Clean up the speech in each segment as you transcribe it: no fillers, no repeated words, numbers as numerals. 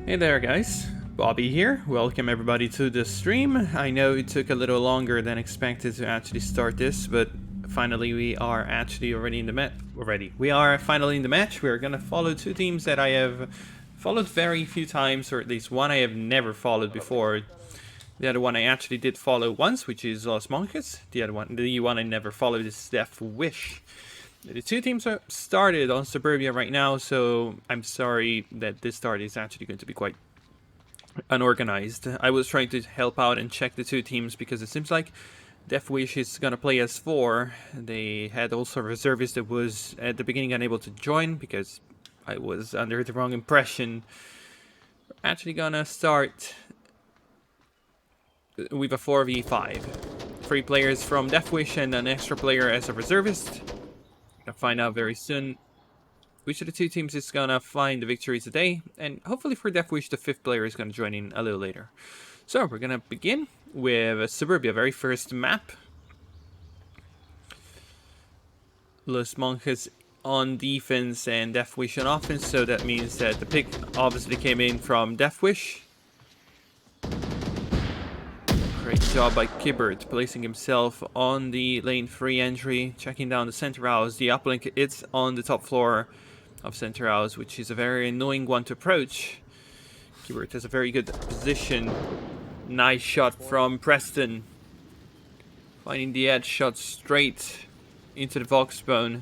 Hey there guys, Bobby here. Welcome everybody to the stream. I know it took a little longer than expected to actually start this, but finally we are actually already in the match. We are finally in the match. We're gonna follow two teams that I have followed very few times, or at least one I have never followed before. The other one I actually did follow once, which is Los Monjes. The one I never followed is Death Wish. The two teams are started on Suburbia right now, so I'm sorry that this start is actually going to be quite unorganized. I was trying to help out and check the two teams because it seems like Death Wish is gonna play as 4. They had also a reservist that was at the beginning unable to join because I was under the wrong impression. We're actually gonna start with a 4v5. 3 players from Death Wish and an extra player as a reservist. Gonna find out very soon which of the two teams is gonna find the victory today, and hopefully for Death Wish the 5th player is gonna join in a little later. So we're gonna begin with Suburbia, very first map. Los Monjes on defense and Death Wish on offense, so that means that the pick obviously came in from Death Wish. Great job by Kibbert, placing himself on the lane 3 entry, checking down the center house. The uplink, it's on the top floor of center house, which is a very annoying one to approach. Kibbert has a very good position. Nice shot from Preston. Finding the edge shot straight into the Voxbone.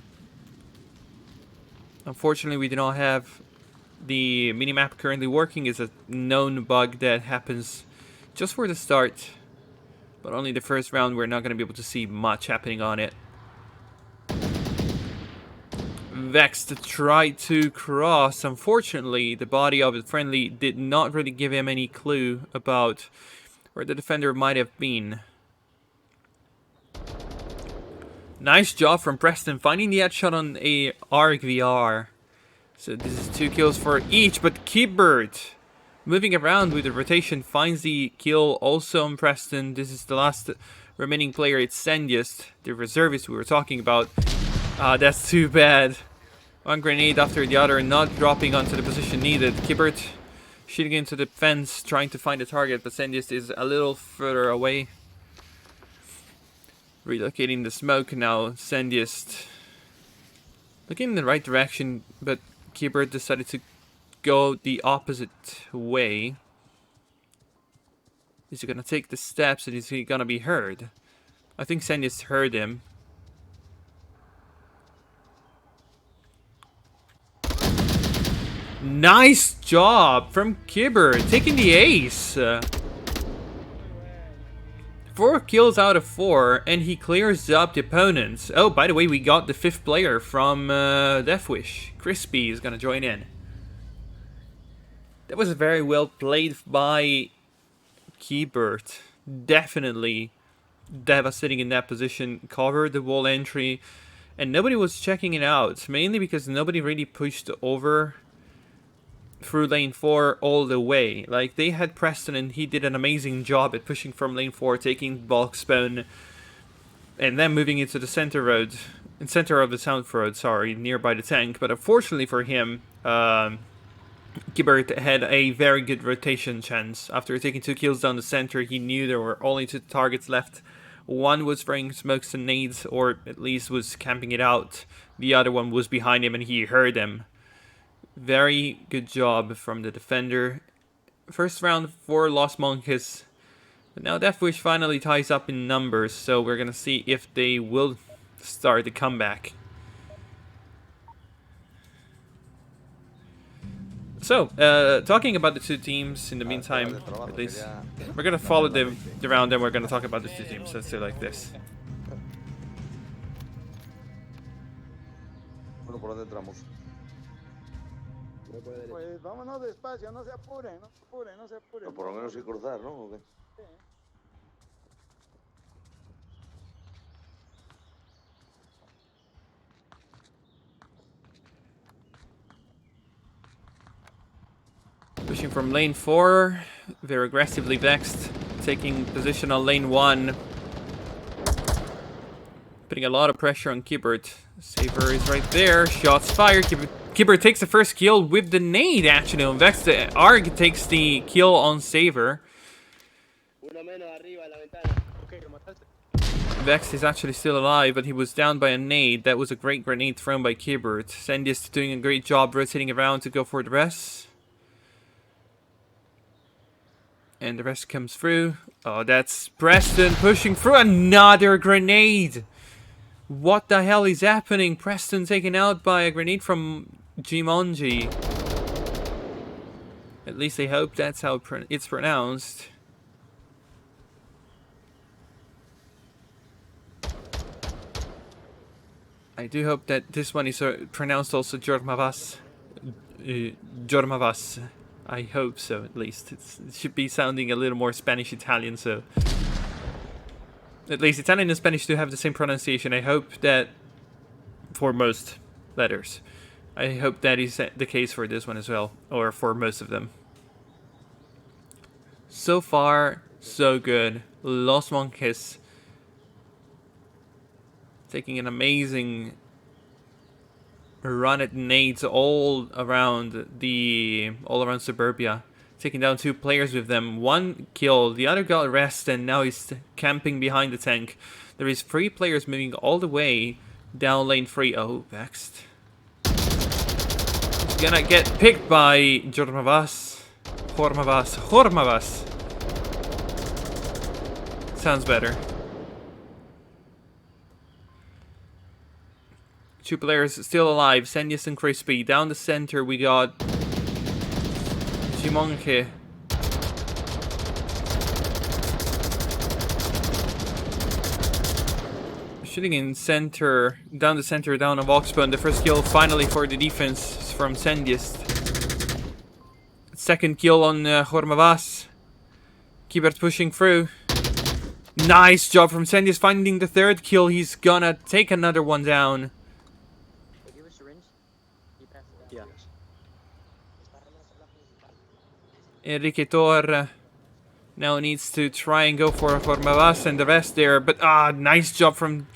Unfortunately, we do not have the minimap currently working. It's a known bug that happens just for the start. But only the first round, we're not going to be able to see much happening on it. Vexed tried to cross. Unfortunately, the body of the friendly did not really give him any clue about where the defender might have been. Nice job from Preston, finding the headshot on a ARC VR. So this is 2 kills for each, but Kibbert, moving around with the rotation, finds the kill also on Preston. This is the last remaining player. It's Sendiest, the reservist we were talking about. That's too bad. One grenade after the other, not dropping onto the position needed. Kibbert shooting into the fence, trying to find a target, but Sendiest is a little further away. Relocating the smoke now. Sendiest looking in the right direction, but Kibbert decided to go the opposite way. Is he gonna take the steps and is he gonna be heard? I think Sendiest heard him. Nice job from Kibbert, taking the ace. 4 kills out of 4, and he clears up the opponents. Oh, by the way, we got the 5th player from Death Wish. Crispy is gonna join in. That was very well played by Kibbert. Definitely devastating in that position. Covered the wall entry, and nobody was checking it out. Mainly because nobody really pushed over through lane 4 all the way. Like, they had Preston and he did an amazing job at pushing from lane 4, taking Voxbone, and then moving into the center road, in center of the south road, sorry, nearby the tank. But unfortunately for him, Kibbert had a very good rotation chance. After taking 2 kills down the center, he knew there were only 2 targets left. One was throwing smokes and nades, or at least was camping it out. The other one was behind him and he heard him. Very good job from the defender. First round for Los Monjes. But now Death Wish finally ties up in numbers, so we're gonna see if they will start the comeback. So, talking about the two teams in the meantime, at least, we're gonna follow the round and we're gonna talk about the two teams. Let's do it like this. Pues vámonos despacio, no se apuren, no se apuren, no se apuren. Pero por lo menos sí cruzar, ¿no? ¿O qué? Sí. Pushing from lane 4, very aggressively Vexed, taking position on lane 1. Putting a lot of pressure on Kibbert. Saber is right there. Shots fired. Kibbert takes the first kill with the nade, actually, on Vex. The Arg takes the kill on Saber. Vex is actually still alive, but he was down by a nade. That was a great grenade thrown by Kibbert. Sendius doing a great job rotating around to go for the rest. And the rest comes through. Oh, that's Preston pushing through another grenade. What the hell is happening? Preston taken out by a grenade from Monjes. At least I hope that's how it's pronounced. I do hope that this one is pronounced also Jormavas. Jormavas. I hope so, at least. It should be sounding a little more Spanish-Italian, so... At least Italian and Spanish do have the same pronunciation. I hope that... For most letters. I hope that is the case for this one as well. Or for most of them. So far, so good. Los Monjes. Taking an amazing run at nades all around Suburbia. Taking down 2 players with them. 1 kill, the other got rest, and now he's camping behind the tank. There is 3 players moving all the way down lane 3. Oh, vexed. He's gonna get picked by Jormavas. Hormavas. Sounds better. 2 players still alive, Sendius and Crispy. Down the center we got Jimonke. Shooting in center, down the center, down a Voxbone. The first kill finally for the defense from Sendius. Second kill on Hormavas. Kibbert pushing through. Nice job from Sendius finding the 3rd kill. He's gonna take another one down. Enrique Tor now needs to try and go for Hormavas and the rest there. But nice job from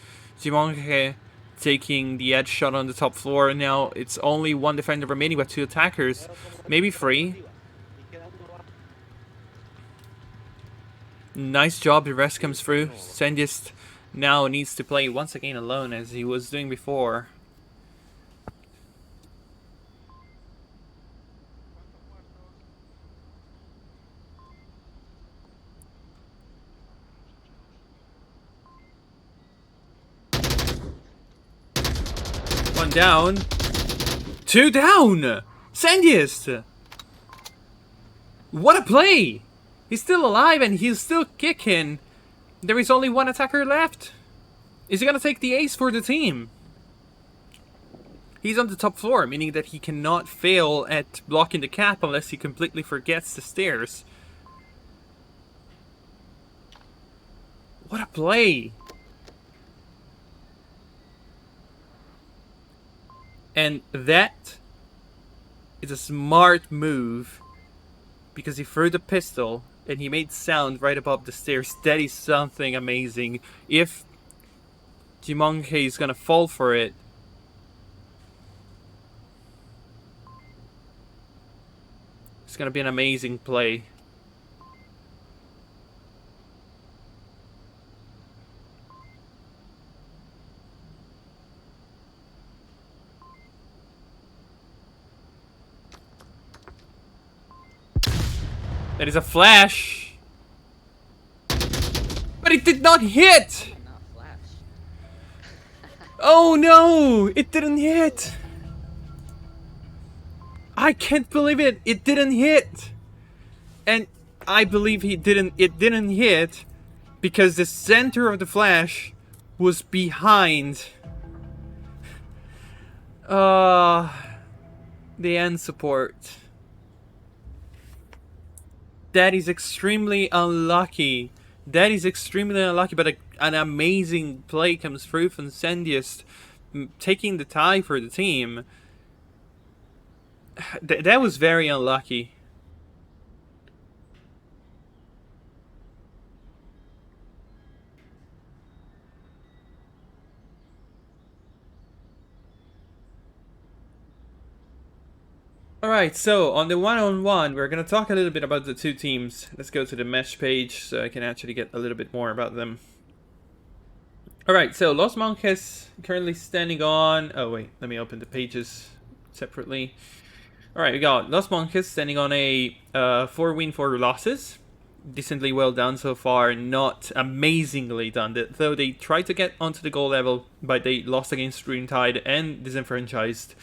Jimonke taking the edge shot on the top floor. Now it's only 1 defender remaining but 2 attackers. Maybe 3. Nice job, the rest comes through. Sendius now needs to play once again alone as he was doing before. One down. 2 down! Sendius! What a play! He's still alive and he's still kicking. There is only 1 attacker left. Is he gonna take the ace for the team? He's on the top floor, meaning that he cannot fail at blocking the cap unless he completely forgets the stairs. What a play! And that is a smart move because he threw the pistol and he made sound right above the stairs. That is something amazing. If Jimonke is gonna fall for it, it's gonna be an amazing play. That is a flash. But it did not hit! Oh no! It didn't hit! I can't believe it! It didn't hit! And I believe it didn't hit because the center of the flash was behind the end support. That is extremely unlucky. That is extremely unlucky, but an amazing play comes through from Sendius, taking the tie for the team. That was very unlucky. Alright, so on the one-on-one, we're going to talk a little bit about the two teams. Let's go to the match page so I can actually get a little bit more about them. Alright, so Los Monjes currently standing on... Oh wait, let me open the pages separately. Alright, we got Los Monjes standing on a 4-win, 4 losses. Decently well done so far, not amazingly done. Though they tried to get onto the goal level, but they lost against Dreamtide and Disenfranchised.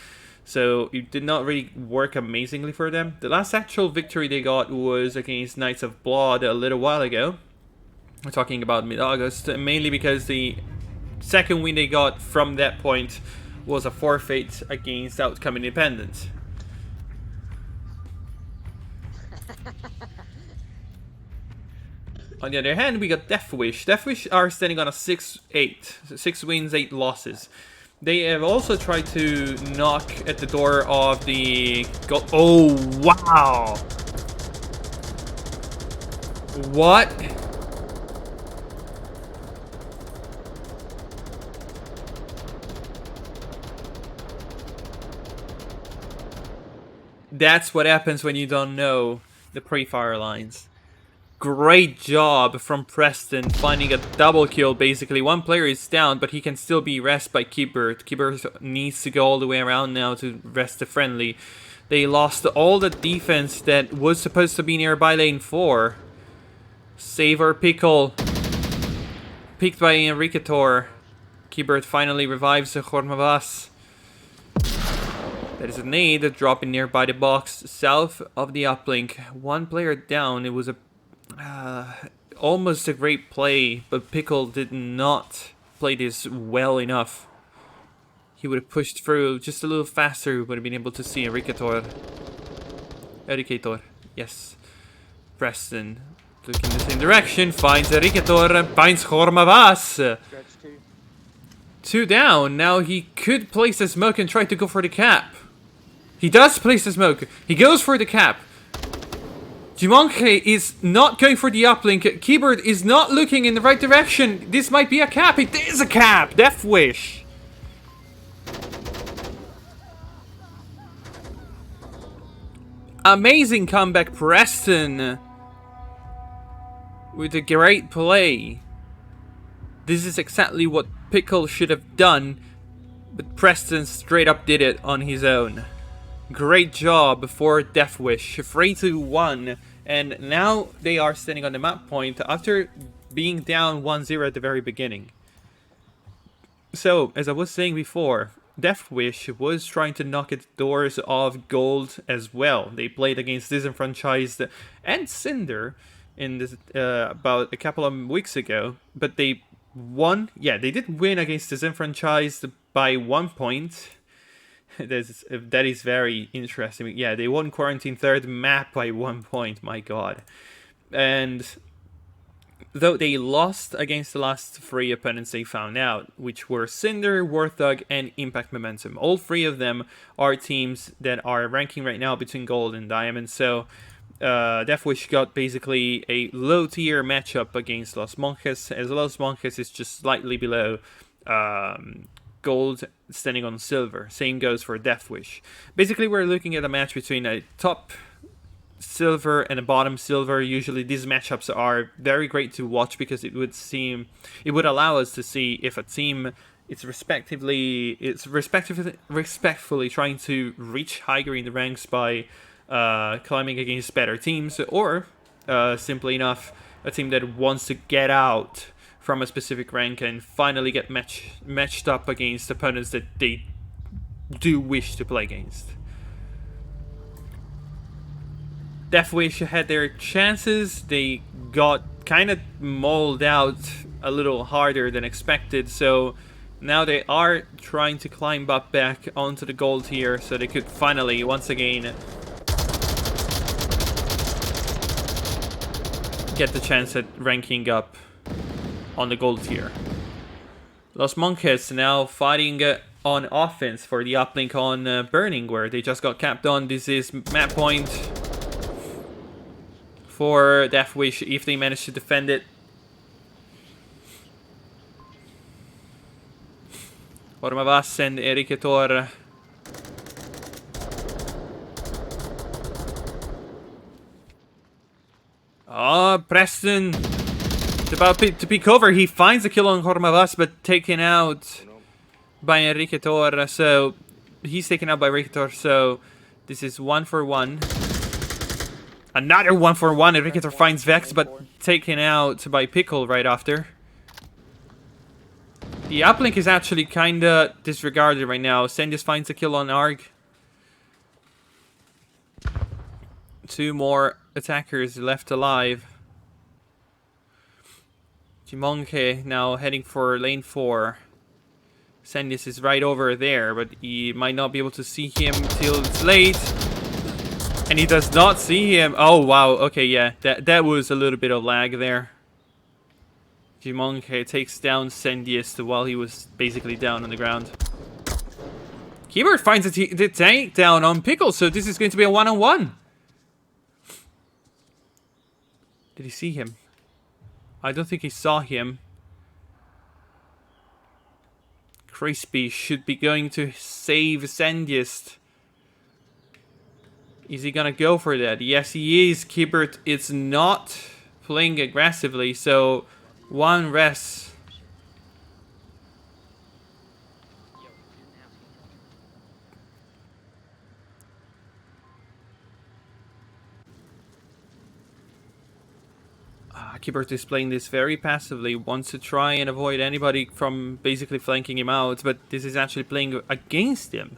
So it did not really work amazingly for them. The last actual victory they got was against Knights of Blood a little while ago. We're talking about mid-August, mainly because the second win they got from that point was a forfeit against Outcome Independent. On the other hand, we got Deathwish. Deathwish are standing on a 6-8. 6 wins, 8 losses. They have also tried to knock at the door of the... Oh, wow! What? That's what happens when you don't know the pre-fire lines. Great job from Preston, finding a double kill basically. One player is down, but he can still be rested by Kibert. Kibert needs to go all the way around now to rest the friendly. They lost all the defense that was supposed to be nearby lane 4. Savor Pickle. Picked by Enriquetor. Kibert finally revives the Hormavas. That is a nade dropping nearby the box south of the uplink. One player down. It was a almost a great play, but Pickle did not play this well enough. He would have pushed through just a little faster, would have been able to see Enriquetor. Educator, yes. Preston looking in the same direction, finds Enriquetor, finds Hormavas. 2 down. Now he could place the smoke and try to go for the cap. He does place the smoke. He goes for the cap. Jumonke is not going for the uplink. Keyboard is not looking in the right direction. This might be a cap. It is a cap. Deathwish. Amazing comeback, Preston. With a great play. This is exactly what Pickle should have done. But Preston straight up did it on his own. Great job for Deathwish. 3-1. And now they are standing on the map point after being down 1-0 at the very beginning. So, as I was saying before, Deathwish was trying to knock at the doors of Gold as well. They played against Disenfranchised and Cinder in this, about a couple of weeks ago. But they won. Yeah, they did win against Disenfranchised by 1 point. That is very interesting. Yeah, they won Quarantine third map by 1 point. My god. And though they lost against the last 3 opponents they found out, which were Cinder, Warthog, and Impact Momentum. All 3 of them are teams that are ranking right now between Gold and Diamond. So Deathwish got basically a low tier matchup against Los Monjes, as Los Monjes is just slightly below Gold, standing on Silver. Same goes for Deathwish. Basically, we're looking at a match between a top Silver and a bottom Silver. Usually, these matchups are very great to watch because it would allow us to see if a team is respectively trying to reach higher in the ranks by climbing against better teams, or simply enough a team that wants to get out from a specific rank and finally get matched up against opponents that they do wish to play against. Deathwish had their chances. They got kind of mauled out a little harder than expected, so now they are trying to climb up back onto the Gold tier so they could finally, once again, get the chance at ranking up on the Gold tier. Los Monjes now fighting on offense for the uplink on Burning, where they just got capped on. This is map point for Deathwish if they manage to defend it. Ormavas and Enriquetor Oh, Preston. It's about to peek over. He finds a kill on Hormavas, but taken out by Enrique Tor. So he's taken out by Enrique Tor. So this is 1 for 1. Another 1 for 1. Enrique Tor finds Vex, but taken out by Pickle right after. The uplink is actually kinda disregarded right now. Sendius finds a kill on Arg. 2 more attackers left alive. Jimonke now heading for lane 4. Sendius is right over there, but he might not be able to see him till it's late. And he does not see him. Oh, wow. Okay, yeah. That was a little bit of lag there. Jimonke takes down Sendius while he was basically down on the ground. Keyboard finds the tank down on Pickle, so this is going to be a one-on-one. Did he see him? I don't think he saw him. Crispy should be going to save Sendius. Is he gonna go for that? Yes, he is. Keyboard is not playing aggressively, so 1 rest. Keyboard is playing this very passively, wants to try and avoid anybody from basically flanking him out, but this is actually playing against him.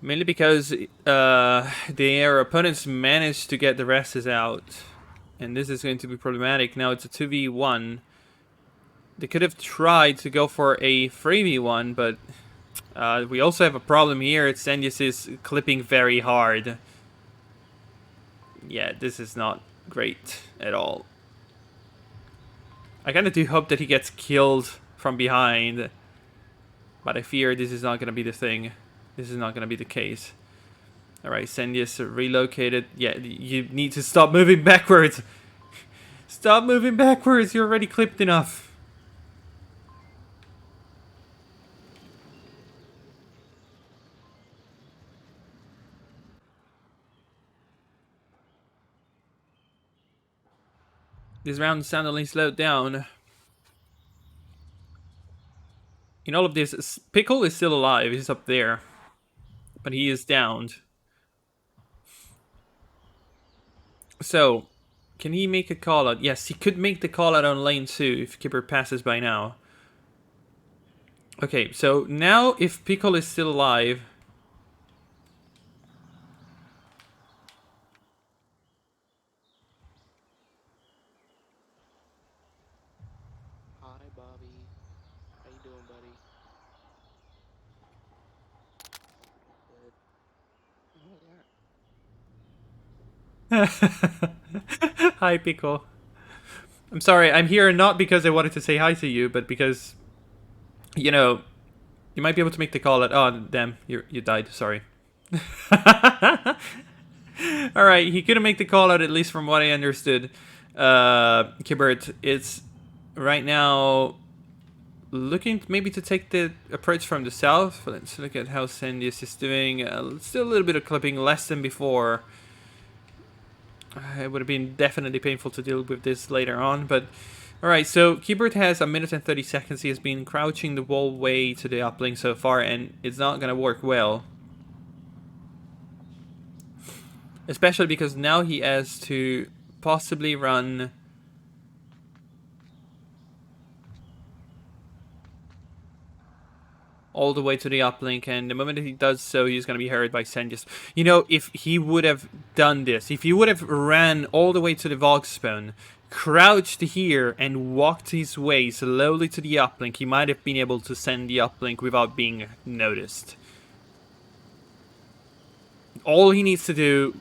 Mainly because their opponents managed to get the rests out. And this is going to be problematic. Now it's a 2v1. They could have tried to go for a 3v1, but we also have a problem here. Sendius is clipping very hard. Yeah, this is not great at all. I kind of do hope that he gets killed from behind, but I fear this is not going to be the thing. This is not going to be the case. Alright, Sendius relocated. Yeah, you need to stop moving backwards. Stop moving backwards. You're already clipped enough. This round suddenly slowed down. In all of this, Pickle is still alive. He's up there. But he is downed. So, can he make a call out? Yes, he could make the call out on lane 2 if Kipper passes by now. Okay, so now if Pickle is still alive... Hi, Bobby. How you doing, buddy? Hi, Pickle. I'm sorry, I'm here not because I wanted to say hi to you, but because, you know, you might be able to make the call at... Oh, damn, you died, sorry. Alright, he couldn't make the call out, at least from what I understood. Kibert, it's right now looking maybe to take the approach from the south. Let's look at how Sendius is doing. Still a little bit of clipping, less than before. It would have been definitely painful to deal with this later on, but... Alright, so Keyboard has 1 minute and 30 seconds. He has been crouching the whole way to the uplink so far, and it's not going to work well. Especially because now he has to possibly run... all the way to the uplink, and the moment that he does so, he's going to be heard by Sendius. You know, if he would have done this, if he would have ran all the way to the Vogue spawn, crouched here, and walked his way slowly to the uplink, he might have been able to send the uplink without being noticed. All he needs to do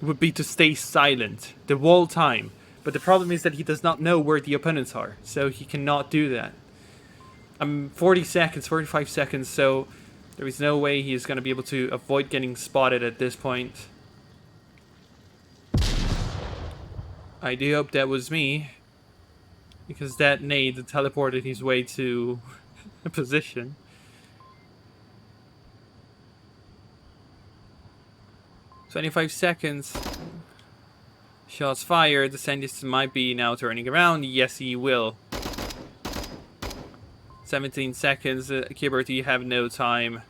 would be to stay silent the whole time. But the problem is that he does not know where the opponents are, so he cannot do that. 40 seconds, 45 seconds, so there is no way he is going to be able to avoid getting spotted at this point. I do hope that was me, because that nade teleported his way to a position. "25 seconds. Shots fired. The Sandys might be now turning around. Yes, he will. 17 seconds. Kibert, you have no time.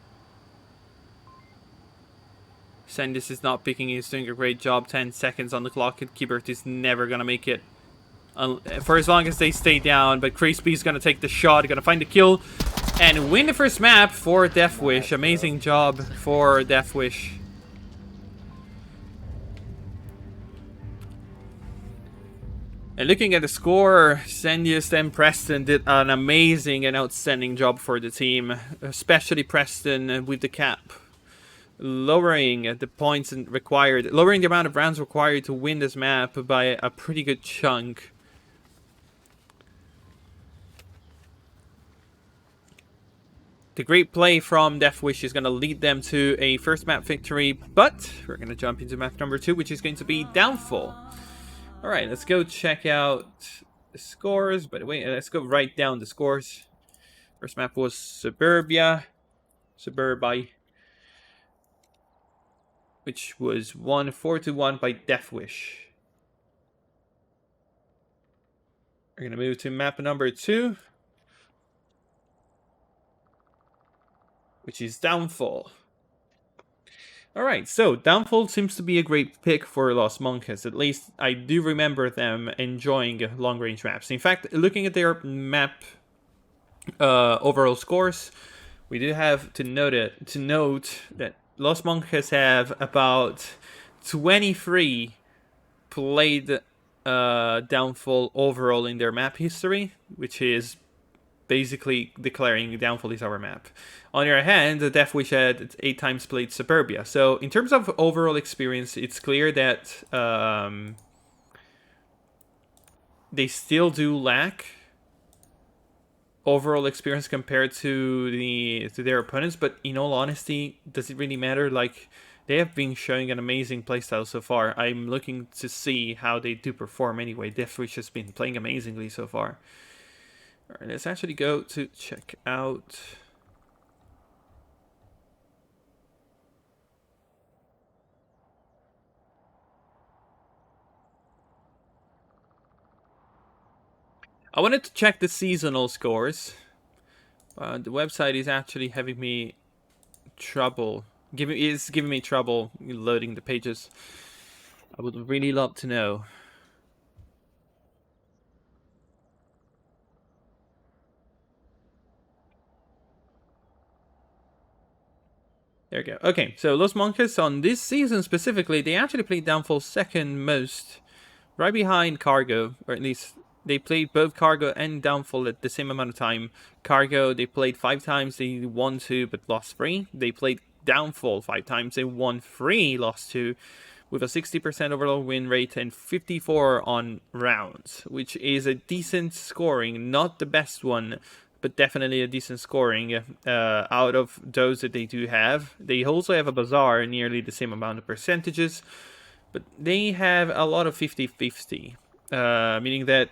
Sandys is not picking. He's doing a great job. 10 seconds on the clock. Kibert is never gonna make it. For as long as they stay down. But Crispy is gonna take the shot. Gonna find the kill. And win the first map for Death Wish. Amazing job for Death Wish. And looking at the score, Sendius and Preston did an amazing and outstanding job for the team. Especially Preston with the cap. Lowering the points required, lowering the amount of rounds required to win this map by a pretty good chunk. The great play from Death Wish is going to lead them to a first map victory, but we're going to jump into map number 2, which is going to be Downfall. Alright, let's go check out the scores. By the way, let's go write down the scores. First map was Suburbia, which was won 4-1 by Death Wish. We're going to move to map number 2, which is Downfall. Alright, so Downfall seems to be a great pick for Los Monjes. At least I do remember them enjoying long-range maps. In fact, looking at their map overall scores, we do have to note that Los Monjes have about 23 played Downfall overall in their map history, which is basically declaring Downfall is our map. On the other hand, the Death Wish had 8 times played Suburbia. So in terms of overall experience, it's clear that they still do lack overall experience compared to their opponents. But in all honesty, does it really matter? Like, they have been showing an amazing playstyle so far. I'm looking to see how they do perform anyway. Death Wish has been playing amazingly so far. Alright, let's actually go to check out. I wanted to check the seasonal scores. The website is actually having me trouble. It's giving me trouble loading the pages. I would really love to know. There we go. Okay, so Los Monjes on this season specifically, they actually played Downfall second most, right behind Cargo, or at least they played both Cargo and Downfall at the same amount of time. Cargo, they played 5 times, they won 2 but lost 3. They played Downfall 5 times, they won 3, lost 2, with a 60% overall win rate and 54 on rounds, which is a decent scoring, not the best one, but definitely a decent scoring out of those that they do have. They also have a Bazaar, nearly the same amount of percentages, but they have a lot of 50-50, meaning that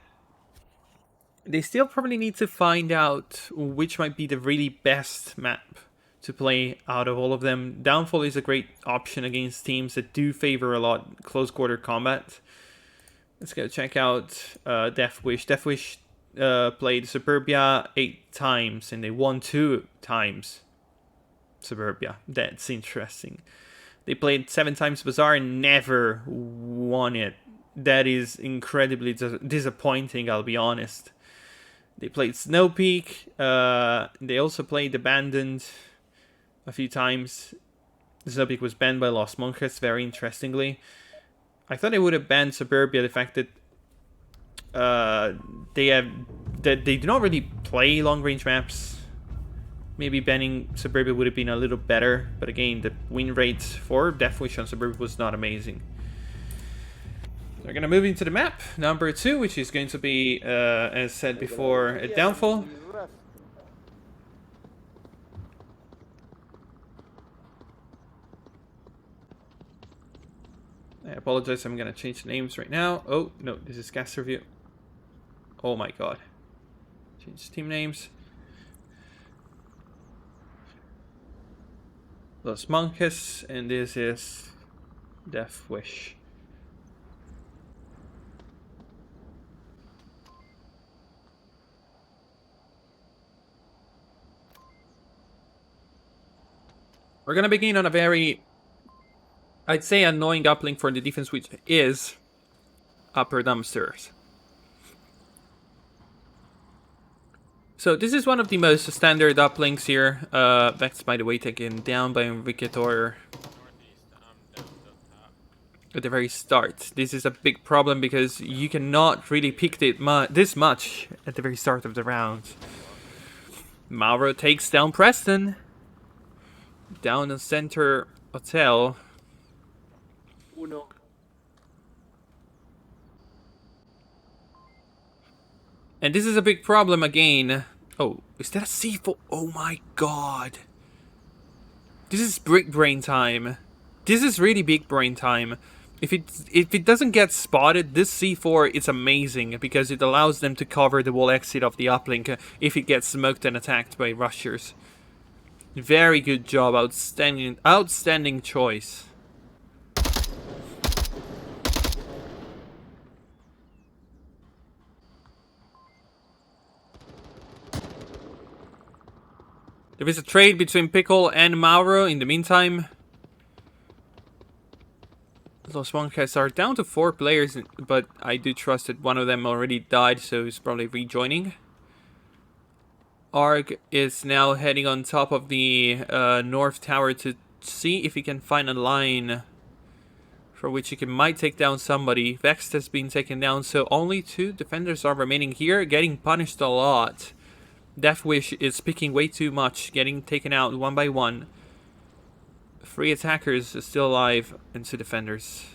they still probably need to find out which might be the really best map to play out of all of them. Downfall is a great option against teams that do favor a lot close quarter combat. Let's go check out Death Wish. Death Wish played Suburbia 8 times and they won 2 times Suburbia. That's interesting. They played 7 times Bazaar and never won it. That is incredibly disappointing, I'll be honest. They played Snow Peak. They also played Abandoned a few times. Snow Peak was banned by Los Monjes, very interestingly. I thought they would have banned Suburbia, the fact that they do not really play long-range maps. Maybe banning Suburbia would have been a little better, but again, the win rate for Death Wish on Suburbia was not amazing. We're gonna move into the map number 2, which is going to be, as said before, a Downfall. I apologize, I'm gonna change the names right now. Oh, no, this is cast review. Oh my god. Change team names. Los Monjes, and this is Death Wish. We're gonna begin on a very, I'd say, annoying uplink for the defense, which is upper dumpsters. So this is one of the most standard uplinks here. Vex, by the way, taken down by Enriquetor at the very start. This is a big problem because you cannot really pick it this much at the very start of the round. Mauro takes down Preston. Down the center hotel. Uno. And this is a big problem again. Oh, is that a C4? Oh my god. This is big brain time. This is really big brain time. If it doesn't get spotted, this C4 is amazing because it allows them to cover the wall exit of the uplink if it gets smoked and attacked by rushers. Very good job, outstanding choice. There is a trade between Pickle and Mauro in the meantime. Los Monjes are down to 4 players, but I do trust that one of them already died, so he's probably rejoining. Arg is now heading on top of the north tower to see if he can find a line for which he might take down somebody. Vex has been taken down, so only 2 defenders are remaining here, getting punished a lot. Deathwish is picking way too much, getting taken out one by one. 3 attackers are still alive and 2 defenders.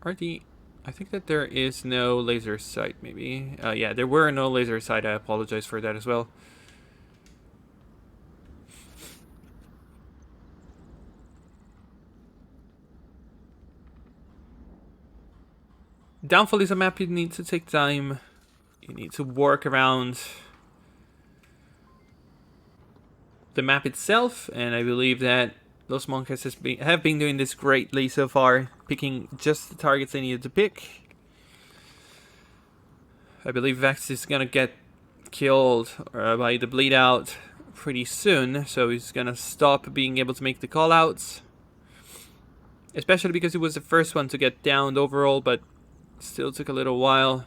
I think that there is no laser sight, maybe. Yeah, there were no laser sight. I apologize for that as well. Downfall is a map you need to take time. You need to work around the map itself, and I believe that Los Monjes have been doing this greatly so far, picking just the targets they needed to pick. I believe Vex is gonna get killed by the bleed out pretty soon, so he's gonna stop being able to make the callouts. Especially because he was the first one to get downed overall, but still took a little while.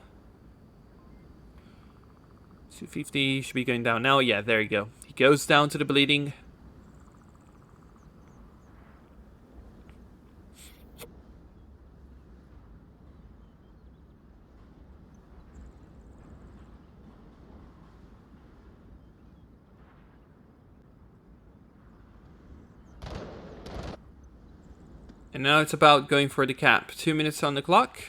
250 should be going down now. Yeah, there you go. He goes down to the bleeding. And now it's about going for the cap. 2 minutes on the clock.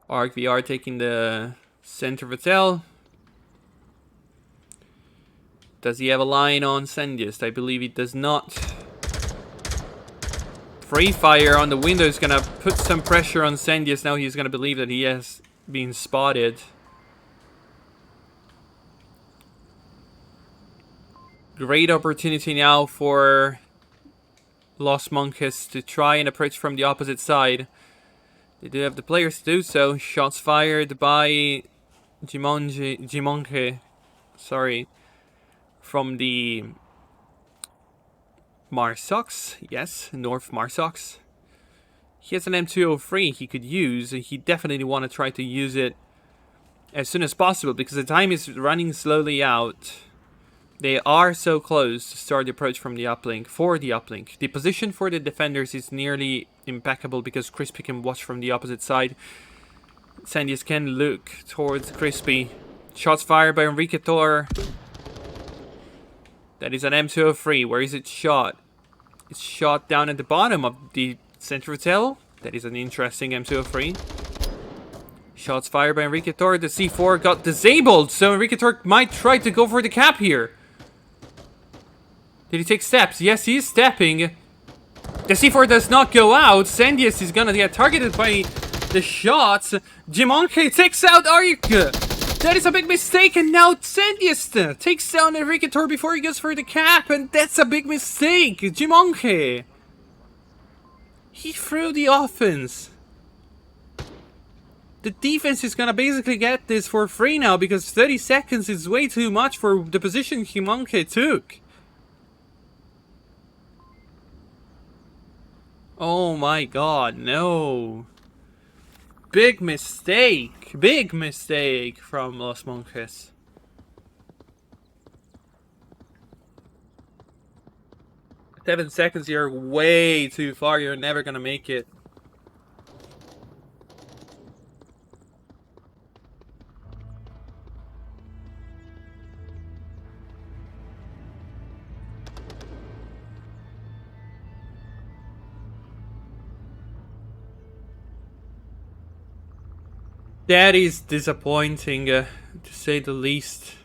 Arc VR taking the center of hotel. Does he have a line on Sendiest? I believe he does not. Free fire on the window is gonna put some pressure on Sendiest. Now he's gonna believe that he has been spotted. Great opportunity now for Los Monjes to try and approach from the opposite side. They do have the players to do so. Shots fired by Gimonje, sorry, from the Marsox. Yes, North Marsox. He has an M203 he could use. He definitely want to try to use it as soon as possible because the time is running slowly out. They are so close to start the approach from the uplink, for the uplink. The position for the defenders is nearly impeccable because Crispy can watch from the opposite side. Sendius can look towards Crispy. Shots fired by Enriquetor. That is an M203. Where is it shot? It's shot down at the bottom of the center hotel. That is an interesting M203. Shots fired by Enriquetor. The C4 got disabled, so Enriquetor might try to go for the cap here. Did he take steps? Yes, he is stepping. The C4 does not go out. Sendius is gonna get targeted by the shots. Jimonke takes out Ark. That is a big mistake, and now Sendius takes down Enriquetor before he goes for the cap, and that's a big mistake. Jimonke. He threw the offense. The defense is gonna basically get this for free now because 30 seconds is way too much for the position Himonke took. Oh my god, no. Big mistake from Los Monjes. Seven seconds, you're way too far, you're never gonna make it. That is disappointing, to say the least.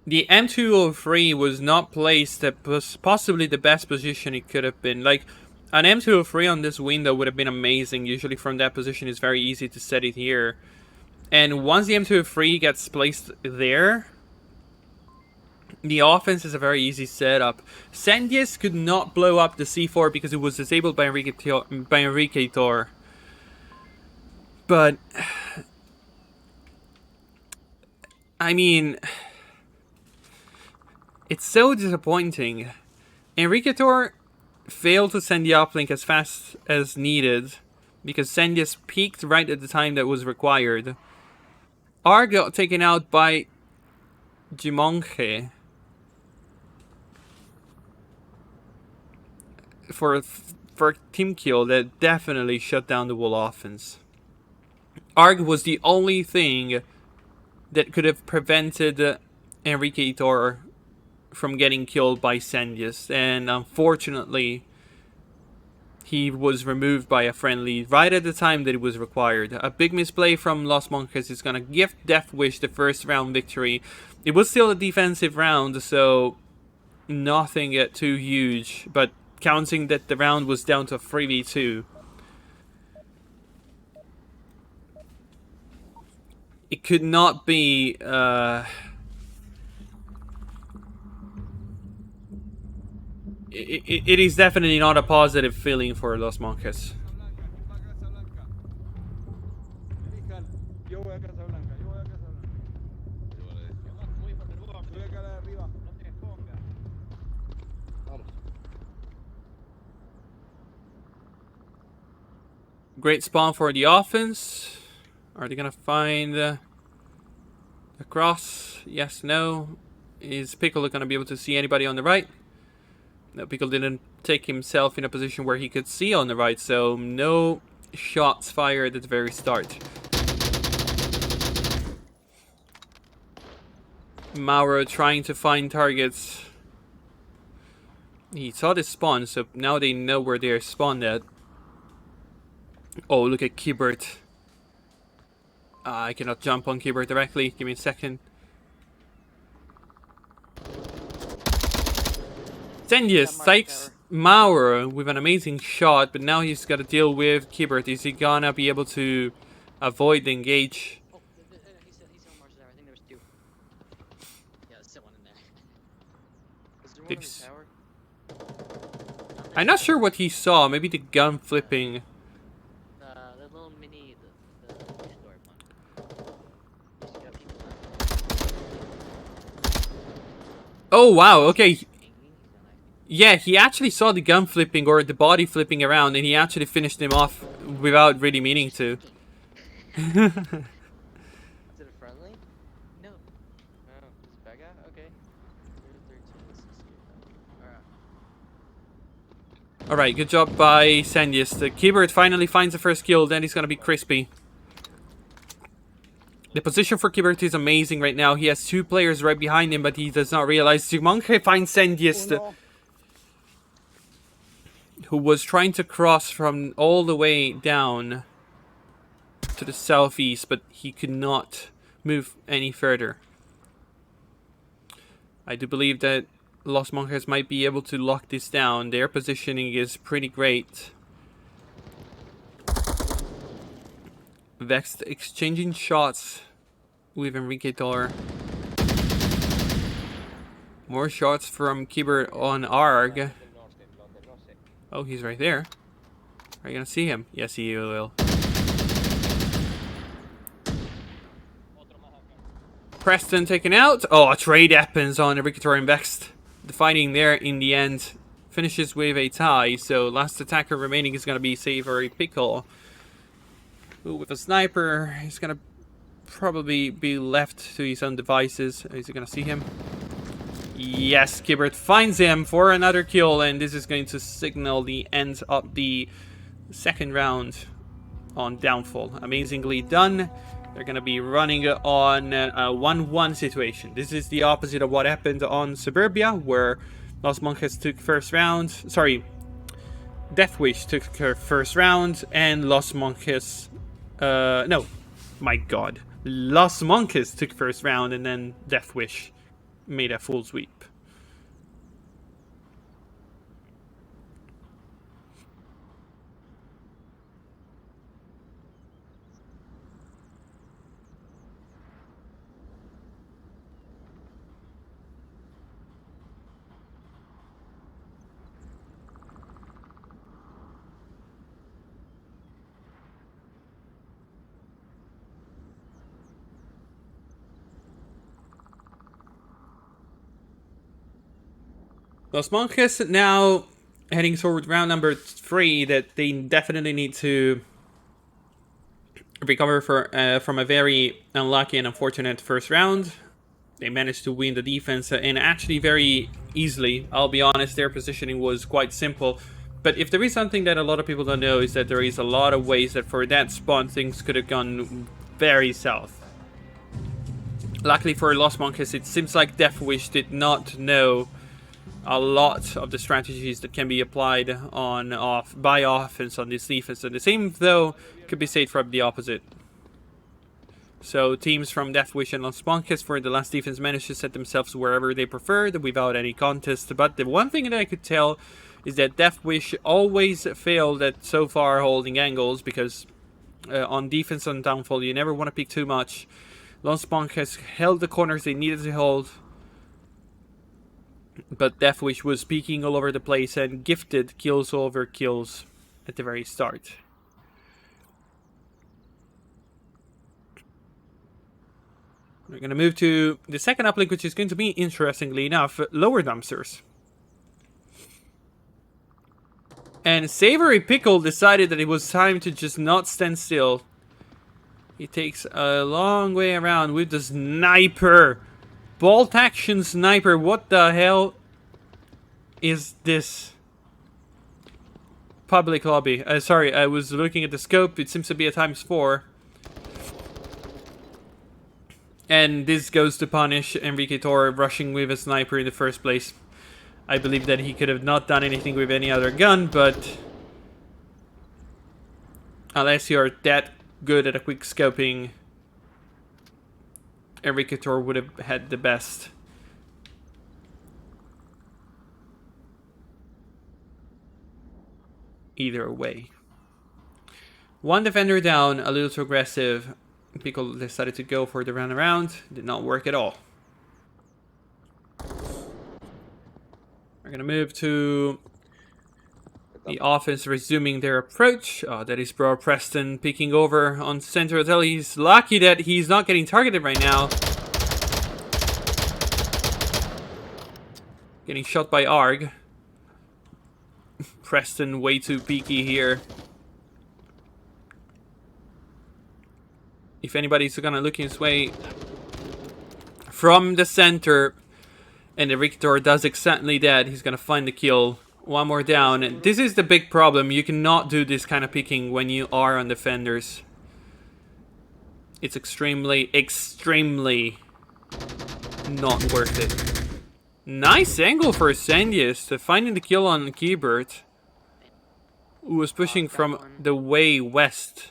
The M203 was not placed at possibly the best position it could have been. Like, an M203 on this window would have been amazing. Usually from that position it's very easy to set it here. And once the M203 gets placed there, the offense is a very easy setup. Sandies could not blow up the C4 because it was disabled by Enrique Tor. But I mean, it's so disappointing. Enrique Tor failed to send the uplink as fast as needed because Sandies peaked right at the time that was required. R got taken out by Jimonje for team kill that definitely shut down the whole offense. Arg was the only thing that could have prevented Enrique Tor from getting killed by Sandies, and unfortunately he was removed by a friendly right at the time that it was required. A big misplay from Los Monjes is gonna give Death Wish the first round victory. It was still a defensive round, so nothing too huge, but counting that the round was down to 3v2. It could not be it is definitely not a positive feeling for Los Monjes. Yo voy a Casa Blanca, yo voy a Casa Blanca. Voy acá de arriba. Great spawn for the offense. Are they gonna find the cross? Yes, no. Is Piccolo gonna be able to see anybody on the right? No, Piccolo didn't take himself in a position where he could see on the right, so no shots fired at the very start. Mauro trying to find targets. He saw this spawn, so now they know where they're spawned at. Oh, look at Kibert. I cannot jump on Kibert directly. Give me a second. Sandies strikes Mauro with an amazing shot, but now he's got to deal with Kibert. Is he gonna be able to avoid the engage? Oh, he's on Mars there. I think there was two. Yeah, there's still one in there. Is there one in the tower? I'm not sure what he saw. Maybe the gun flipping. The little mini, the two-story one. He's got people there. Oh wow, okay. Yeah, he actually saw the gun flipping or the body flipping around, and he actually finished him off without really meaning to. Is it a friendly? No. No. Is it a bad guy? Okay. Alright. Alright, good job by Sandies. The Kibert finally finds the first kill, then he's gonna be crispy. The position for Kibert is amazing right now. He has two players right behind him, but he does not realize. Jimonje finds Sandies, who was trying to cross from all the way down to the southeast, but he could not move any further. I do believe that Los Monjes might be able to lock this down. Their positioning is pretty great. Vex exchanging shots with Enrique Tor. More shots from Kibert on Arg. Oh, he's right there. Are you gonna see him? Yes, you will. Preston taken out. Oh, a trade happens on Rikitor and Vext. The fighting there in the end finishes with a tie. So last attacker remaining is gonna be Savory Pickle, who with a sniper is gonna probably be left to his own devices. Is he gonna see him? Yes, Kibbert finds him for another kill, and this is going to signal the end of the second round on Downfall. Amazingly done. They're going to be running on a 1-1 situation. This is the opposite of what happened on Suburbia, where Los Monjes took first round. Sorry, Death Wish took her first round, and Los Monjes... no, my god. Los Monjes took first round, and then Death Wish made a full sweep. Los Monjes now heading toward round number 3 that they definitely need to recover from a very unlucky and unfortunate first round. They managed to win the defense and actually very easily. I'll be honest, their positioning was quite simple. But if there is something that a lot of people don't know, is that there is a lot of ways that for that spawn things could have gone very south. Luckily for Los Monjes, it seems like Death Wish did not know a lot of the strategies that can be applied on by offense on this defense. And the same, though, could be said from the opposite. So teams from Death Wish and Los Monjes for the last defense managed to set themselves wherever they preferred without any contest. But the one thing that I could tell is that Death Wish always failed at so far holding angles, because on defense on Downfall you never want to peek too much. Los Monjes held the corners they needed to hold, but Death Wish was peeking all over the place and gifted kills over kills at the very start. We're going to move to the second uplink, which is going to be, interestingly enough, lower dumpsters. And Savory Pickle decided that it was time to just not stand still. He takes a long way around with the sniper. Bolt action sniper, what the hell is this? Public lobby. Sorry, I was looking at the scope. It seems to be a ×4. And this goes to punish Enrique Torre rushing with a sniper in the first place. I believe that he could have not done anything with any other gun, but unless you're that good at a quick scoping, Enrique Torre would have had the best. Either way. One defender down, a little too aggressive. Pickle decided to go for the run around. Did not work at all. We're going to move to the offense resuming their approach. That is Bro Preston peeking over on center hotel. He's lucky that he's not getting targeted right now. Getting shot by Arg. Preston way too peaky here. If anybody's gonna look his way from the center, and the Victor does exactly that, he's gonna find the kill. One more down, and this is the big problem. You cannot do this kind of picking when you are on defenders. It's extremely not worth it. Nice angle for Sandius to finding the kill on Keybert, who was pushing from the way west.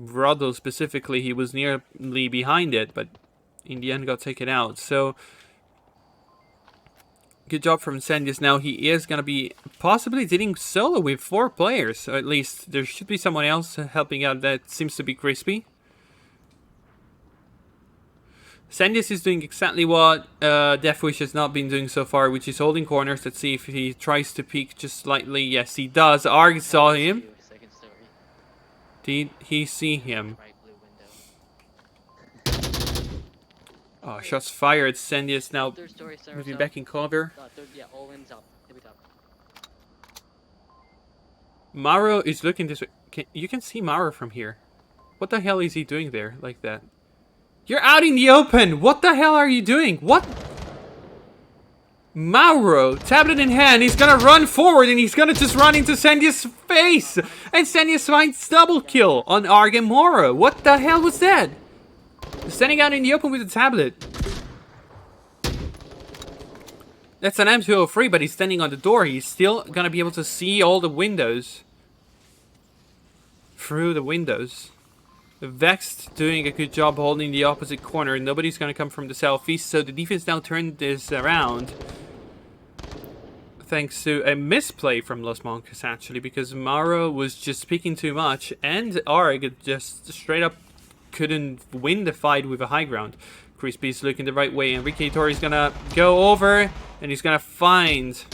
Rodel specifically, he was nearly behind it, but in the end got taken out. So good job from Sandius. Now he is going to be possibly dealing solo with 4 players. Or at least there should be someone else helping out. That seems to be Crispy. Sandius is doing exactly what Deathwish has not been doing so far, which is holding corners. Let's see if he tries to peek just slightly. Yes, he does. Arg saw him. Did he see him? Right blue window. Oh, shots fired. Sandy is now Third story, center moving south. back in cover. Third, yeah, all in top. Maybe top. Mauro is looking this way. You can see Mauro from here. What the hell is he doing there like that? You're out in the open! What the hell are you doing? What? Mauro, tablet in hand, he's gonna run forward and he's gonna just run into Sandy's face! And Sandy finds double kill on Arg and Mauro. What the hell was that? Standing out in the open with a tablet. That's an M203, but he's standing on the door. He's still gonna be able to see all the windows. Through the windows. Vexed doing a good job holding the opposite corner. Nobody's gonna come from the southeast, so the defense now turned this around. Thanks to a misplay from Los Monjes, actually, because Mauro was just speaking too much, and Arg just straight up couldn't win the fight with a high ground. Crispy's looking the right way, and Ricky Tori's gonna go over, and he's gonna find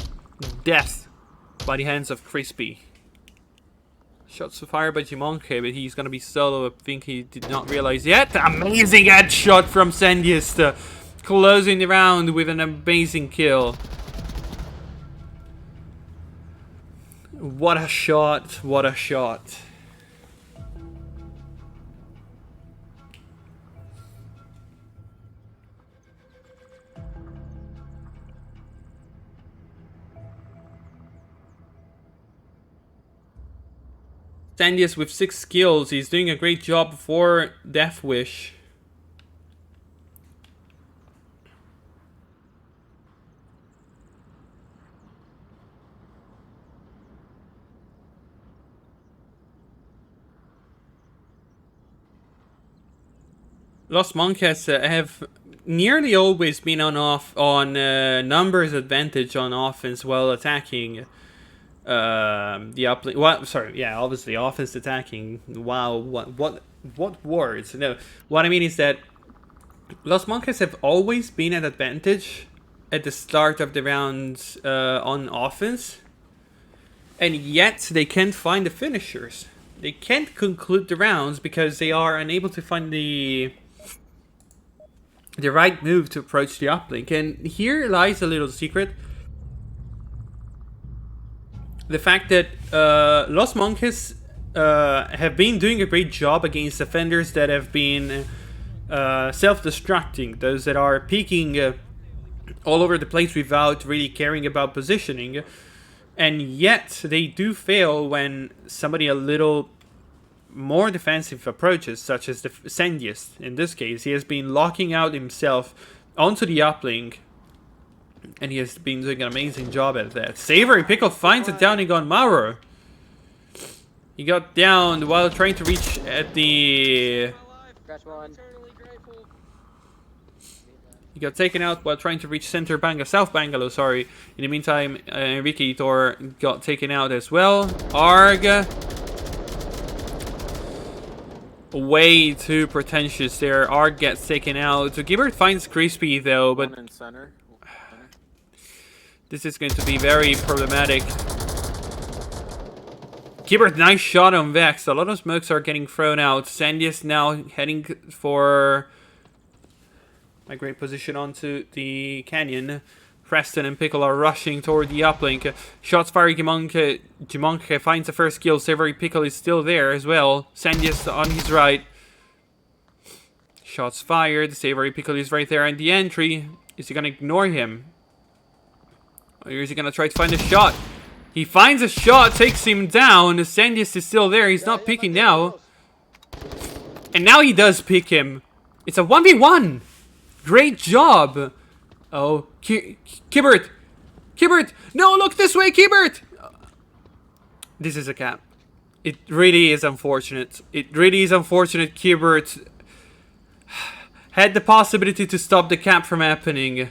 death by the hands of Crispy. Shots fired by Jimonke, but he's gonna be solo. I think he did not realize yet. Amazing headshot from Sandiest, closing the round with an amazing kill. What a shot, what a shot. Sandiest with 6 kills. He's doing a great job for Death Wish. Los Monjes have nearly always been on numbers advantage on offense while attacking. The uplink. Well, sorry, yeah, obviously offense attacking. Wow, what words? No, what I mean is that Los Monjes have always been at advantage at the start of the round on offense, and yet they can't find the finishers. They can't conclude the rounds because they are unable to find the right move to approach the uplink. And here lies a little secret. The fact that Los Monjes have been doing a great job against defenders that have been self-destructing, those that are peeking all over the place without really caring about positioning, and yet they do fail when somebody a little more defensive approaches, such as the Sandiest. In this case, he has been locking out himself onto the uplink, and he has been doing an amazing job at that. Savory Pickle finds it downing on Mauro. He got down while trying to reach at the... He got taken out while trying to reach South Bangalore, sorry. In the meantime, Enrique Tor got taken out as well. Arg. Way too pretentious there. Arg gets taken out. So Gibbert finds Crispy though, but... This is going to be very problematic. Gibbert, nice shot on Vex. A lot of smokes are getting thrown out. Sandy is now heading for a great position onto the canyon. Preston and Pickle are rushing toward the uplink. Shots fired. Jimonke finds the first kill. Savory Pickle is still there as well. Sandy is on his right. Shots fired. Savory Pickle is right there in the entry. Is he going to ignore him? Or is he going to try to find a shot? He finds a shot, takes him down. Sandiest is still there. He's not picking now. And now he does pick him. It's a 1v1. Great job. Oh, Kibbert. Kibbert. No, look this way, Kibbert. This is a cap. It really is unfortunate. It really is unfortunate. Kibbert had the possibility to stop the cap from happening,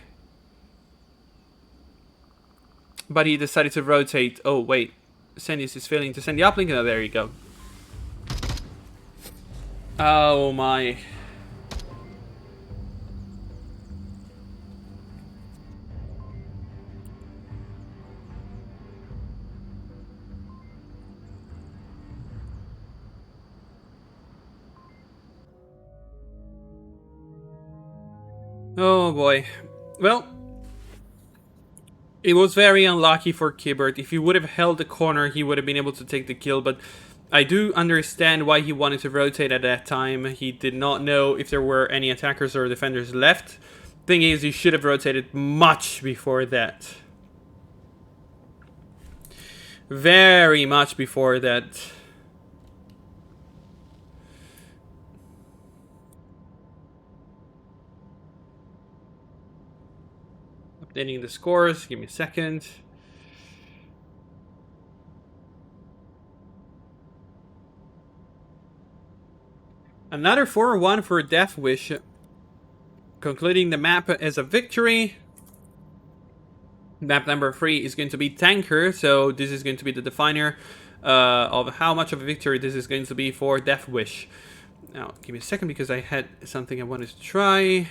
but he decided to rotate. Oh, wait. Sandiest is failing to send the uplink. Oh, there you go. Oh, my. Oh boy. Well, it was very unlucky for Kibbert. If he would have held the corner, he would have been able to take the kill, but I do understand why he wanted to rotate at that time. He did not know if there were any attackers or defenders left. Thing is, he should have rotated much before that. Very much before that. Updating the scores. Give me a second. Another 4-1 for Death Wish. Concluding the map as a victory. Map number 3 is going to be Tanker, so this is going to be the definer of how much of a victory this is going to be for Death Wish. Now, give me a second because I had something I wanted to try.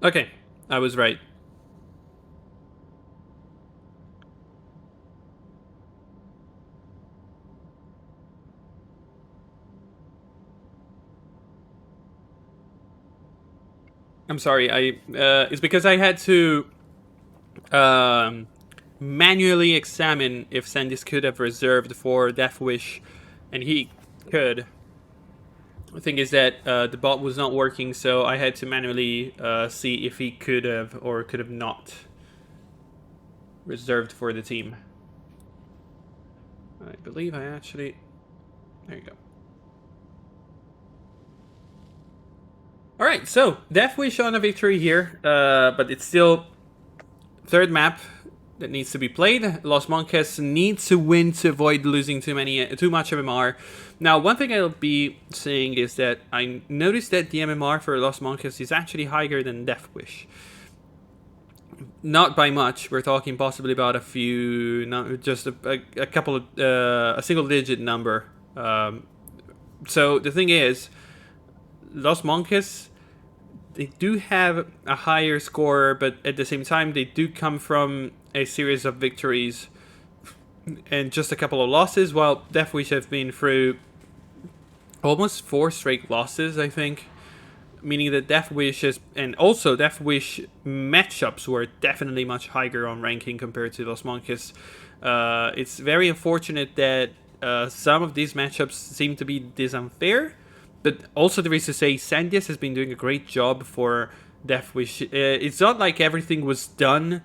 Okay, I was right. I'm sorry, it's because I had to manually examine if Sandys could have reserved for Death Wish, and he could. The thing is that the bot was not working, so I had to manually see if he could have or could have not reserved for the team. I believe I actually... There you go. Alright, so Death Wish on a victory here, but it's still third map that needs to be played. Los Monjes needs to win to avoid losing too much MMR. Now, one thing I'll be saying is that I noticed that the MMR for Los Monjes is actually higher than Death Wish. Not by much. We're talking possibly about a few, just a couple of, a single-digit number. So the thing is, Los Monjes, they do have a higher score, but at the same time, they do come from a series of victories and just a couple of losses, while Death Wish have been through almost 4 straight losses, I think. Meaning that Death Wish and also Death Wish matchups were definitely much higher on ranking compared to Los Monjes. It's very unfortunate that some of these matchups seem to be this unfair. But also there is to say, Sandias has been doing a great job for Death Wish. It's not like everything was done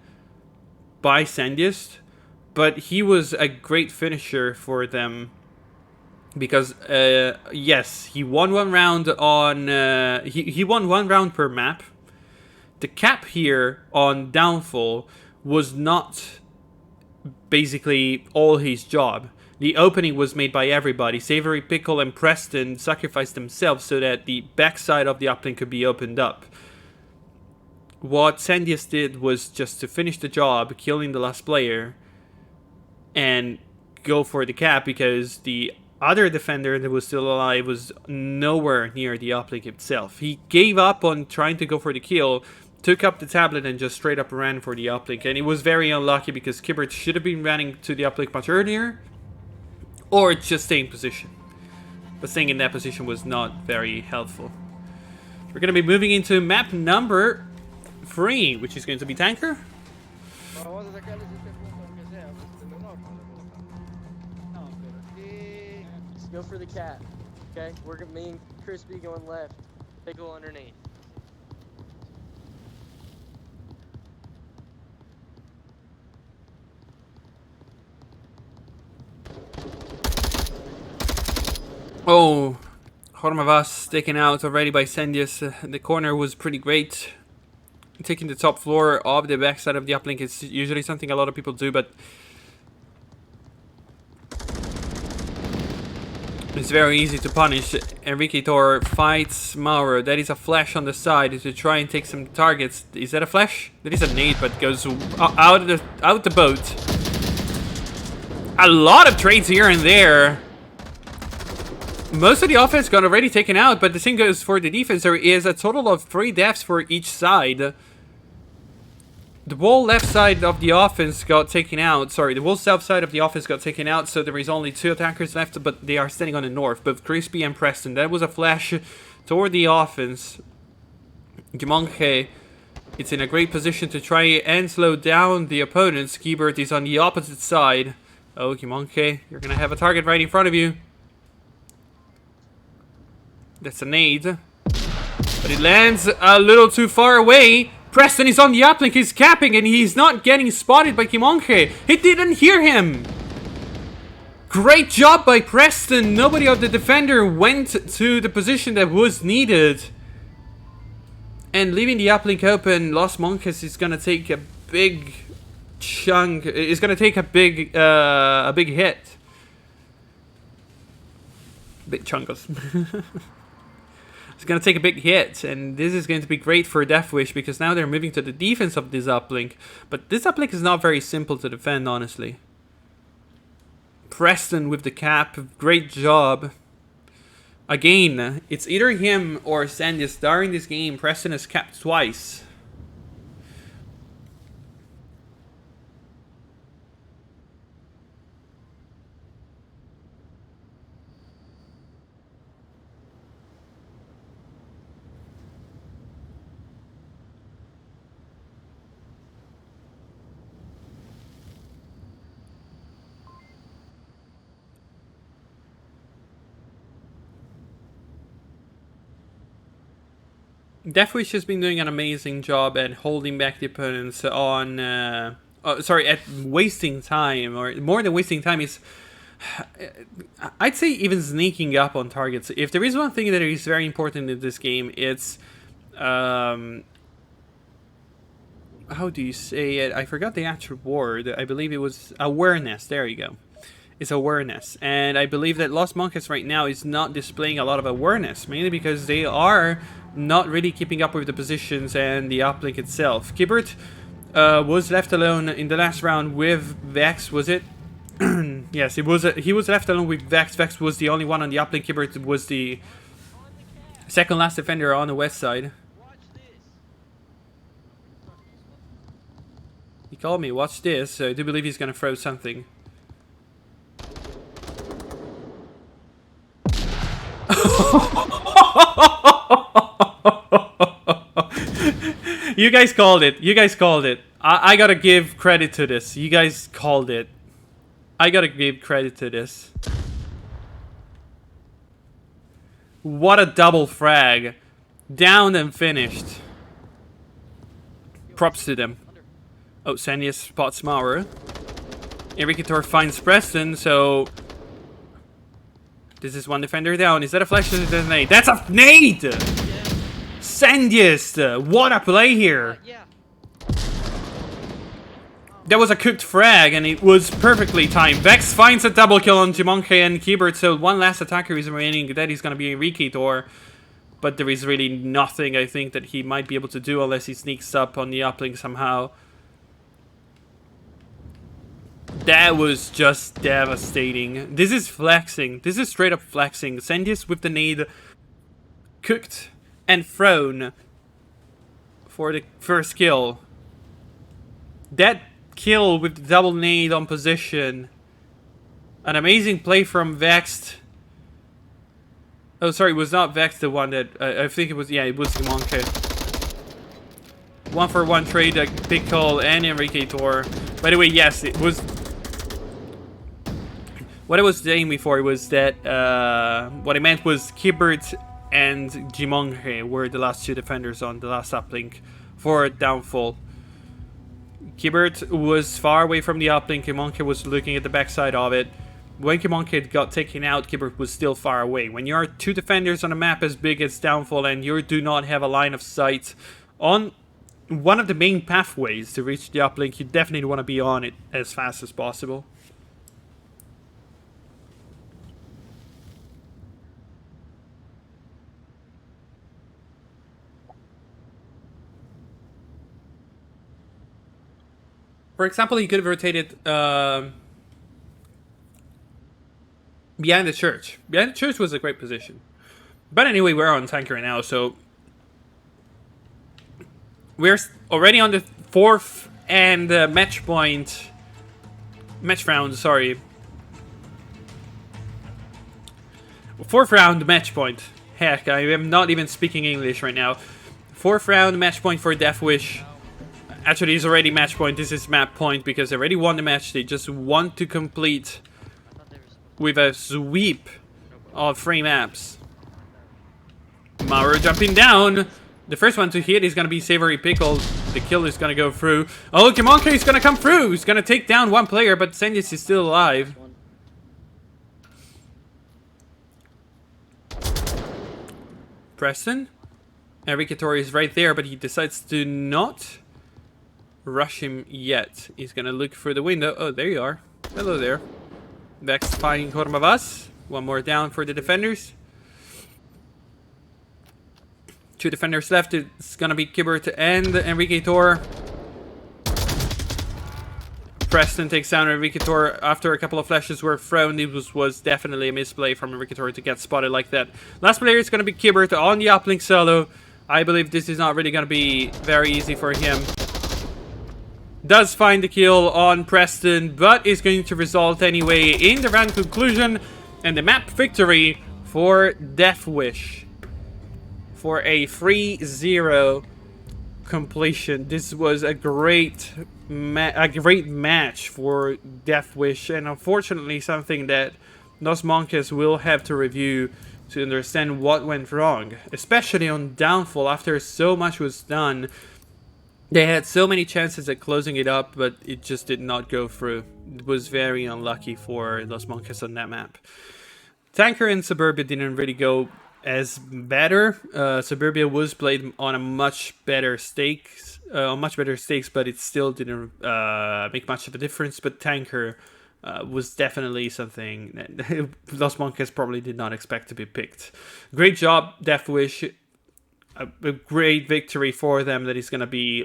by Sandias, but he was a great finisher for them. Because, yes, he won one round on... he won one round per map. The cap here on Downfall was not basically all his job. The opening was made by everybody. Savory, Pickle, and Preston sacrificed themselves so that the backside of the uplink could be opened up. What Sandias did was just to finish the job, killing the last player, and go for the cap because the other defender that was still alive was nowhere near the uplink itself. He gave up on trying to go for the kill, took up the tablet, and just straight up ran for the uplink. And it was very unlucky because Kibbert should have been running to the uplink much earlier, or just stay in position. But staying in that position was not very helpful. We're going to be moving into map number 3, which is going to be Tanker. Just go for the cat. Okay, we're gonna me and Crispy going left. They go underneath. Oh, Hormavas taken out already by Sandias. The corner was pretty great. Taking the top floor of the backside of the uplink is usually something a lot of people do, but it's very easy to punish. Enrique Tor fights Mauro. That is a flash on the side to try and take some targets. Is that a flash? That is a nade, but goes out the boat. A lot of trades here and there. most of the offense got already taken out, but the same goes for the defense. There is a total of 3 deaths for each side. The whole left side of the offense got taken out. Sorry, the whole south side of the offense got taken out, so there is only 2 attackers left, but they are standing on the north, both Crispy and Preston. That was a flash toward the offense. Jumonke, it's in a great position to try and slow down the opponents. Keybert is on the opposite side. Oh, Jumonke, you're gonna have a target right in front of you. That's a nade. But it lands a little too far away. Preston is on the uplink, he's capping, and he's not getting spotted by Kimonke. He didn't hear him. Great job by Preston. Nobody of the defender went to the position that was needed. And leaving the uplink open, Los Monjes is gonna take a big chunk. Is gonna take a big hit. Big chungus. It's going to take a big hit, and this is going to be great for Deathwish because now they're moving to the defense of this uplink. But this uplink is not very simple to defend, honestly. Preston with the cap, great job. Again, it's either him or Sandys. During this game, Preston has capped twice. Deathwish has been doing an amazing job at holding back the opponents on, at wasting time, or more than wasting time is, I'd say even sneaking up on targets. If there is one thing that is very important in this game, it's, how do you say it? I forgot the actual word. I believe it was awareness. There you go. It's awareness. And I believe that Los Monjes right now is not displaying a lot of awareness, mainly because they are not really keeping up with the positions and the uplink itself. Kibbert was left alone in the last round with Vex, was it? Yes, it was. He was left alone with Vex. Vex was the only one on the uplink. Kibbert was the second last defender on the west side. He called me, watch this, so I do believe he's gonna throw something. You guys called it. You guys called it. I gotta give credit to this. You guys called it. I gotta give credit to this. What a double frag. Down and finished. Props to them. Oh, Sandius spots Maurer. Enriquetor finds Preston, so... This is one defender down. Is that a flash or is that a nade? That's a nade! Yeah. Sandius! What a play here! Yeah. That was a cooked frag, and it was perfectly timed. Vex finds a double kill on Jumonke and Kiebert, so one last attacker is remaining. That is going to be Enriquetor. But there is really nothing, I think, that he might be able to do unless he sneaks up on the uplink somehow. That was just devastating. This is flexing. This is straight up flexing. Sandius with the nade cooked and thrown for the first kill. That kill with the double nade on position. An amazing play from Vexed. Oh, sorry, it was not Vexed the one that... I think it was... Yeah, it was Monke. 1-for-1 trade, a big call, and Enriquetor. By the way, yes, it was... What I was saying before was that... what I meant was Kibbert and Jimonge were the last two defenders on the last uplink for downfall. Kibbert was far away from the uplink, Jimonge was looking at the backside of it. When Jimonge got taken out, Kibbert was still far away. When you are two defenders on a map as big as downfall and you do not have a line of sight on one of the main pathways to reach the uplink, you definitely want to be on it as fast as possible. For example, he could have rotated Behind the church. Behind the church was a great position. But anyway, we're on tanker now, so we're already on the fourth and match round, sorry. Fourth round match point. Heck, I am not even speaking English right now. Fourth round match point for Death Wish. Actually, it's already match point. This is map point because they already won the match. They just want to complete with a sweep of 3 maps. Mauro jumping down. The first one to hit is going to be Savory Pickle. The kill is going to go through. Oh, Kimonke is going to come through. He's going to take down one player, but Sendis is still alive. Preston. Enrique Torres is right there, but he decides to not rush him yet. He's going to look through the window. Oh, there you are. Hello there. Vex fighting Kormavas. One more down for the defenders. 2 defenders left. It's gonna be Kibber to end Enrique Tor. Preston takes down Enrique Tor after a couple of flashes were thrown. It was definitely a misplay from Enrique Tor to get spotted like that. Last player is gonna be Kibber on the uplink solo. I believe this is not really gonna be very easy for him. Does find the kill on Preston, but is going to result anyway in the round conclusion and the map victory for Death Wish. For a 3-0 completion. This was a great match for Death Wish, and unfortunately something that Los Monjes will have to review to understand what went wrong, especially on Downfall. After so much was done, they had so many chances at closing it up, but it just did not go through. It was very unlucky for Los Monjes on that map. Tanker and Suburbia didn't really go as better. Suburbia was played on a much better stakes, but it still didn't make much of a difference. But Tanker was definitely something that Los Monjes probably did not expect to be picked. Great job, Death Wish. A great victory for them that is going to be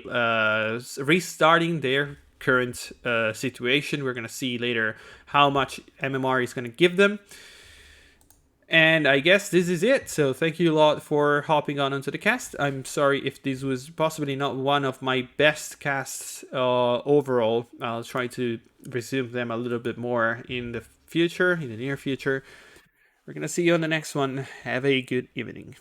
restarting their current situation. We're going to see later how much MMR is going to give them. And I guess this is it. So thank you a lot for hopping on onto the cast. I'm sorry if this was possibly not one of my best casts overall. I'll try to resume them a little bit more in the future, in the near future. We're going to see you on the next one. Have a good evening.